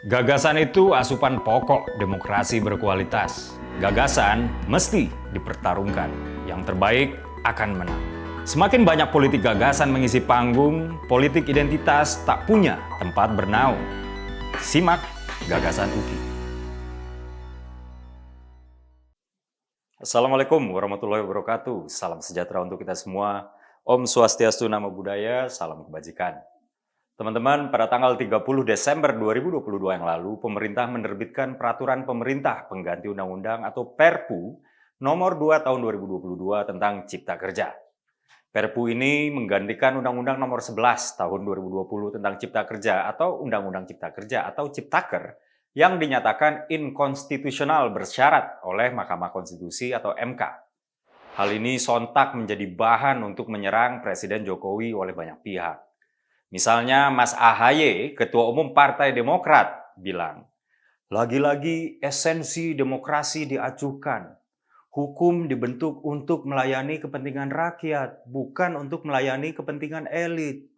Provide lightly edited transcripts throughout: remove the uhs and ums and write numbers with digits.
Gagasan itu asupan pokok demokrasi berkualitas. Gagasan mesti dipertarungkan. Yang terbaik akan menang. Semakin banyak politik gagasan mengisi panggung, politik identitas tak punya tempat bernaung. Simak Gagasan UKI. Assalamualaikum warahmatullahi wabarakatuh. Salam sejahtera untuk kita semua. Om Swastiastu, Namo Buddhaya, salam kebajikan. Teman-teman, pada tanggal 30 Desember 2022 yang lalu, pemerintah menerbitkan Peraturan Pemerintah Pengganti Undang-Undang atau Perpu nomor 2 tahun 2022 tentang Cipta Kerja. Perpu ini menggantikan Undang-Undang nomor 11 tahun 2020 tentang Cipta Kerja atau Undang-Undang Cipta Kerja atau Ciptaker yang dinyatakan inkonstitusional bersyarat oleh Mahkamah Konstitusi atau MK. Hal ini sontak menjadi bahan untuk menyerang Presiden Jokowi oleh banyak pihak. Misalnya Mas AHY, Ketua Umum Partai Demokrat, bilang, lagi-lagi esensi demokrasi diacuhkan. Hukum dibentuk untuk melayani kepentingan rakyat, bukan untuk melayani kepentingan elit.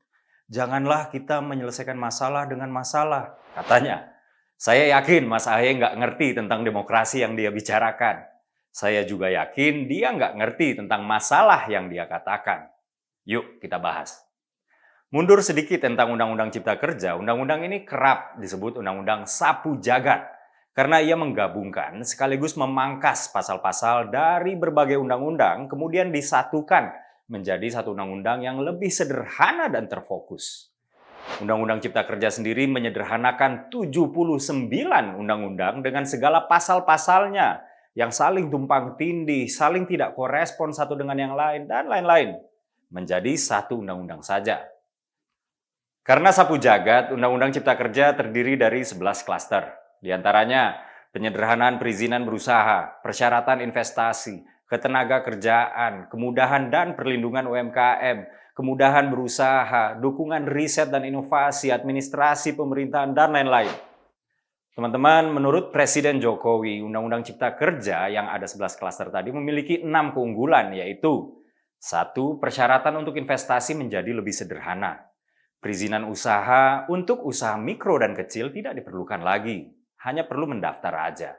Janganlah kita menyelesaikan masalah dengan masalah, katanya. Saya yakin Mas AHY nggak ngerti tentang demokrasi yang dia bicarakan. Saya juga yakin dia nggak ngerti tentang masalah yang dia katakan. Yuk kita bahas. Mundur sedikit tentang Undang-Undang Cipta Kerja, undang-undang ini kerap disebut Undang-Undang Sapu Jagat karena ia menggabungkan sekaligus memangkas pasal-pasal dari berbagai undang-undang kemudian disatukan menjadi satu undang-undang yang lebih sederhana dan terfokus. Undang-Undang Cipta Kerja sendiri menyederhanakan 79 undang-undang dengan segala pasal-pasalnya yang saling tumpang tindih, saling tidak korespon satu dengan yang lain, dan lain-lain menjadi satu undang-undang saja. Karena sapu jagat, Undang-Undang Cipta Kerja terdiri dari 11 klaster. Di antaranya penyederhanaan perizinan berusaha, persyaratan investasi, ketenaga kerjaan, kemudahan dan perlindungan UMKM, kemudahan berusaha, dukungan riset dan inovasi, administrasi pemerintahan, dan lain-lain. Teman-teman, menurut Presiden Jokowi, Undang-Undang Cipta Kerja yang ada 11 klaster tadi memiliki 6 keunggulan, yaitu 1. Persyaratan untuk investasi menjadi lebih sederhana. Perizinan usaha untuk usaha mikro dan kecil tidak diperlukan lagi, hanya perlu mendaftar aja.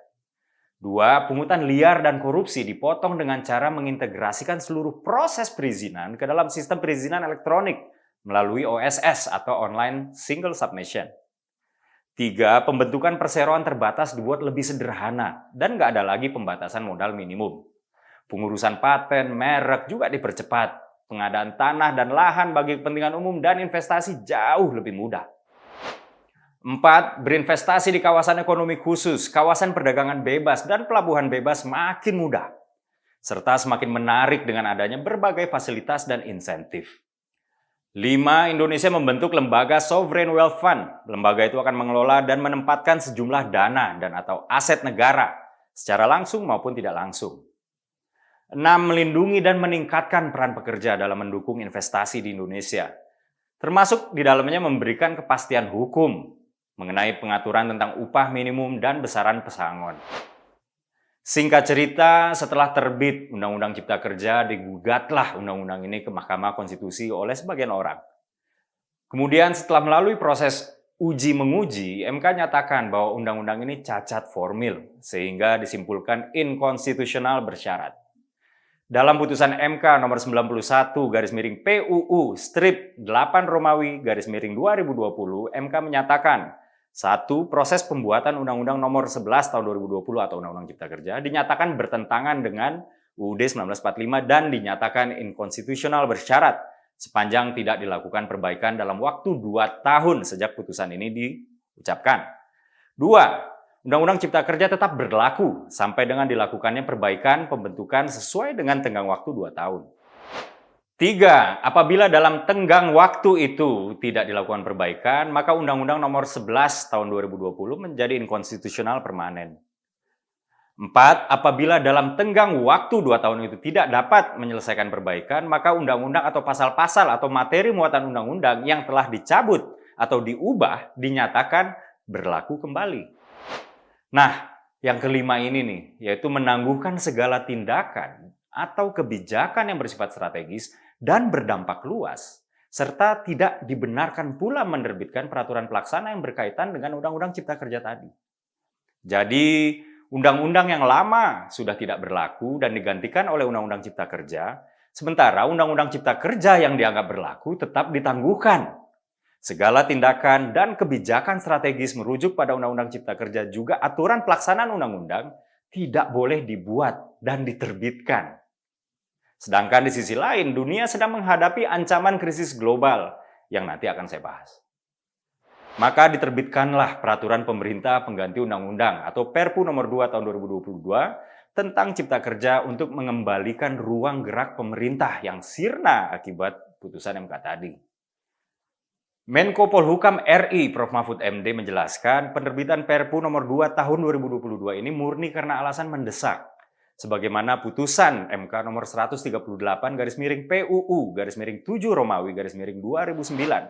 2. Pungutan liar dan korupsi dipotong dengan cara mengintegrasikan seluruh proses perizinan ke dalam sistem perizinan elektronik melalui OSS atau Online Single Submission. 3. Pembentukan perseroan terbatas dibuat lebih sederhana dan nggak ada lagi pembatasan modal minimum. Pengurusan paten, merek juga dipercepat. Pengadaan tanah dan lahan bagi kepentingan umum dan investasi jauh lebih mudah. 4. Berinvestasi di kawasan ekonomi khusus, kawasan perdagangan bebas, dan pelabuhan bebas makin mudah. Serta semakin menarik dengan adanya berbagai fasilitas dan insentif. 5. Indonesia membentuk lembaga Sovereign Wealth Fund. Lembaga itu akan mengelola dan menempatkan sejumlah dana dan atau aset negara secara langsung maupun tidak langsung. 6. Melindungi dan meningkatkan peran pekerja dalam mendukung investasi di Indonesia. Termasuk di dalamnya memberikan kepastian hukum mengenai pengaturan tentang upah minimum dan besaran pesangon. Singkat cerita, setelah terbit Undang-Undang Cipta Kerja, digugatlah undang-undang ini ke Mahkamah Konstitusi oleh sebagian orang. Kemudian setelah melalui proses uji-menguji, MK nyatakan bahwa undang-undang ini cacat formil, sehingga disimpulkan inkonstitusional bersyarat. Dalam putusan MK nomor 91 garis miring PUU strip 8 Romawi garis miring 2020, MK menyatakan 1. Proses pembuatan Undang-Undang nomor 11 tahun 2020 atau Undang-Undang Cipta Kerja dinyatakan bertentangan dengan UUD 1945 dan dinyatakan inkonstitusional bersyarat sepanjang tidak dilakukan perbaikan dalam waktu 2 tahun sejak putusan ini diucapkan. 2. Undang-Undang Cipta Kerja tetap berlaku sampai dengan dilakukannya perbaikan pembentukan sesuai dengan tenggang waktu 2 tahun. 3. Apabila dalam tenggang waktu itu tidak dilakukan perbaikan, maka Undang-Undang nomor 11 tahun 2020 menjadi inkonstitusional permanen. 4. Apabila dalam tenggang waktu 2 tahun itu tidak dapat menyelesaikan perbaikan, maka undang-undang atau pasal-pasal atau materi muatan undang-undang yang telah dicabut atau diubah dinyatakan berlaku kembali. Nah, yang kelima ini nih, yaitu menangguhkan segala tindakan atau kebijakan yang bersifat strategis dan berdampak luas serta tidak dibenarkan pula menerbitkan peraturan pelaksana yang berkaitan dengan Undang-Undang Cipta Kerja tadi. Jadi, undang-undang yang lama sudah tidak berlaku dan digantikan oleh Undang-Undang Cipta Kerja, sementara Undang-Undang Cipta Kerja yang dianggap berlaku tetap ditangguhkan. Segala tindakan dan kebijakan strategis merujuk pada Undang-Undang Cipta Kerja juga aturan pelaksanaan undang-undang tidak boleh dibuat dan diterbitkan. Sedangkan di sisi lain, dunia sedang menghadapi ancaman krisis global yang nanti akan saya bahas. Maka diterbitkanlah peraturan pemerintah pengganti undang-undang atau Perpu nomor 2 tahun 2022 tentang Cipta Kerja untuk mengembalikan ruang gerak pemerintah yang sirna akibat putusan MK tadi. Menko Polhukam RI Prof. Mahfud MD menjelaskan penerbitan Perpu nomor 2 tahun 2022 ini murni karena alasan mendesak. Sebagaimana putusan MK nomor 138/PUU/7 Romawi -2009.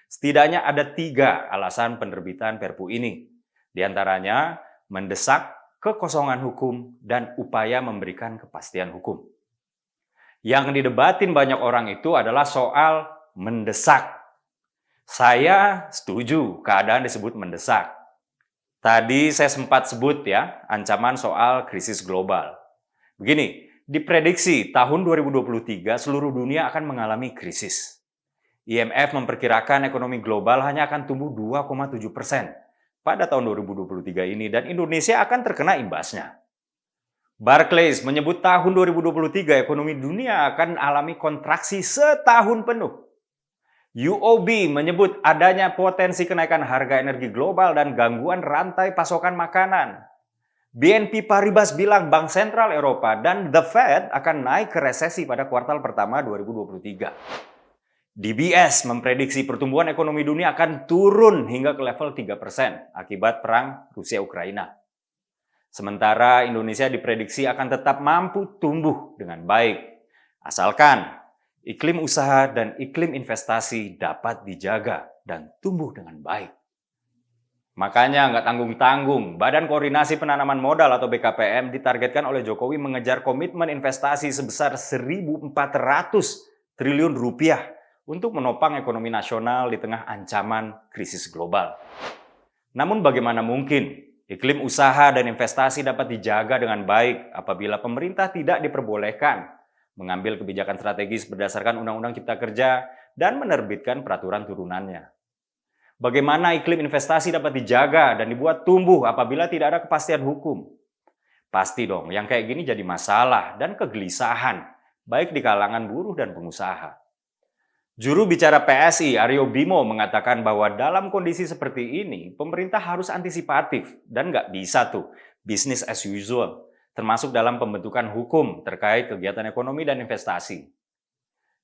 Setidaknya ada 3 alasan penerbitan Perpu ini. Di antaranya mendesak kekosongan hukum dan upaya memberikan kepastian hukum. Yang didebatin banyak orang itu adalah soal mendesak. Saya setuju keadaan disebut mendesak. Tadi saya sempat sebut ya, ancaman soal krisis global. Begini, diprediksi tahun 2023 seluruh dunia akan mengalami krisis. IMF memperkirakan ekonomi global hanya akan tumbuh 2,7% pada tahun 2023 ini dan Indonesia akan terkena imbasnya. Barclays menyebut tahun 2023 ekonomi dunia akan alami kontraksi setahun penuh. UOB menyebut adanya potensi kenaikan harga energi global dan gangguan rantai pasokan makanan. BNP Paribas bilang Bank Sentral Eropa dan The Fed akan naik ke resesi pada kuartal pertama 2023. DBS memprediksi pertumbuhan ekonomi dunia akan turun hingga ke level 3% akibat perang Rusia-Ukraina. Sementara Indonesia diprediksi akan tetap mampu tumbuh dengan baik, asalkan iklim usaha dan iklim investasi dapat dijaga dan tumbuh dengan baik. Makanya nggak tanggung-tanggung, Badan Koordinasi Penanaman Modal atau BKPM ditargetkan oleh Jokowi mengejar komitmen investasi sebesar 1.400 triliun rupiah untuk menopang ekonomi nasional di tengah ancaman krisis global. Namun bagaimana mungkin iklim usaha dan investasi dapat dijaga dengan baik apabila pemerintah tidak diperbolehkan mengambil kebijakan strategis berdasarkan Undang-Undang Cipta Kerja dan menerbitkan peraturan turunannya. Bagaimana iklim investasi dapat dijaga dan dibuat tumbuh apabila tidak ada kepastian hukum? Pasti dong, yang kayak gini jadi masalah dan kegelisahan, baik di kalangan buruh dan pengusaha. Juru bicara PSI, Aryo Bimo, mengatakan bahwa dalam kondisi seperti ini, pemerintah harus antisipatif dan nggak bisa tuh business as usual, termasuk dalam pembentukan hukum terkait kegiatan ekonomi dan investasi.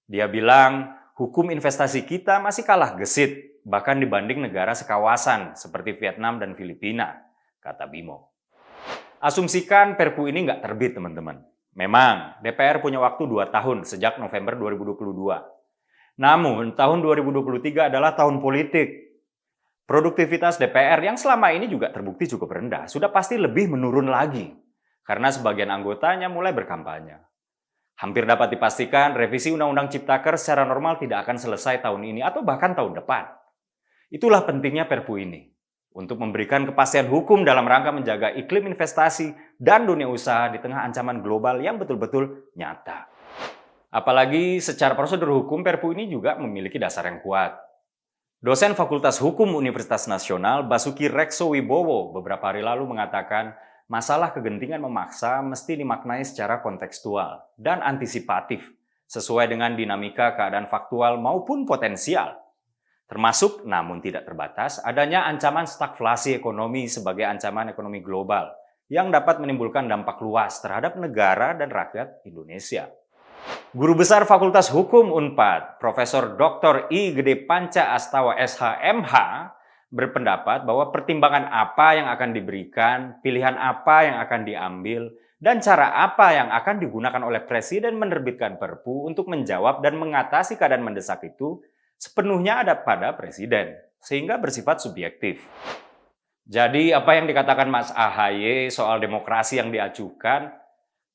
Dia bilang, hukum investasi kita masih kalah gesit, bahkan dibanding negara sekawasan seperti Vietnam dan Filipina, kata Bimo. Asumsikan Perpu ini nggak terbit, teman-teman. Memang, DPR punya waktu 2 tahun sejak November 2022. Namun, tahun 2023 adalah tahun politik. Produktivitas DPR yang selama ini juga terbukti cukup rendah, sudah pasti lebih menurun lagi. Karena sebagian anggotanya mulai berkampanye. Hampir dapat dipastikan revisi Undang-Undang Ciptaker secara normal tidak akan selesai tahun ini atau bahkan tahun depan. Itulah pentingnya Perpu ini, untuk memberikan kepastian hukum dalam rangka menjaga iklim investasi dan dunia usaha di tengah ancaman global yang betul-betul nyata. Apalagi secara prosedur hukum, Perpu ini juga memiliki dasar yang kuat. Dosen Fakultas Hukum Universitas Nasional Basuki Rekso Wibowo beberapa hari lalu mengatakan masalah kegentingan memaksa mesti dimaknai secara kontekstual dan antisipatif, sesuai dengan dinamika keadaan faktual maupun potensial. Termasuk, namun tidak terbatas, adanya ancaman stagflasi ekonomi sebagai ancaman ekonomi global yang dapat menimbulkan dampak luas terhadap negara dan rakyat Indonesia. Guru Besar Fakultas Hukum UNPAD, Profesor Dr. I. Gede Panca Astawa SH.MH, berpendapat bahwa pertimbangan apa yang akan diberikan, pilihan apa yang akan diambil, dan cara apa yang akan digunakan oleh Presiden menerbitkan Perpu untuk menjawab dan mengatasi keadaan mendesak itu sepenuhnya ada pada Presiden, sehingga bersifat subjektif. Jadi apa yang dikatakan Mas AHY soal demokrasi yang diajukan,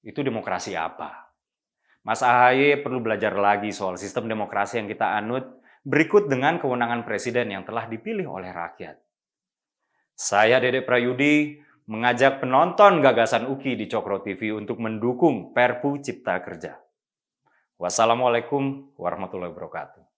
itu demokrasi apa? Mas AHY perlu belajar lagi soal sistem demokrasi yang kita anut Berikut dengan kewenangan Presiden yang telah dipilih oleh rakyat. Saya Dede Prayudi mengajak penonton gagasan UKI di Cokro TV untuk mendukung Perpu Cipta Kerja. Wassalamualaikum warahmatullahi wabarakatuh.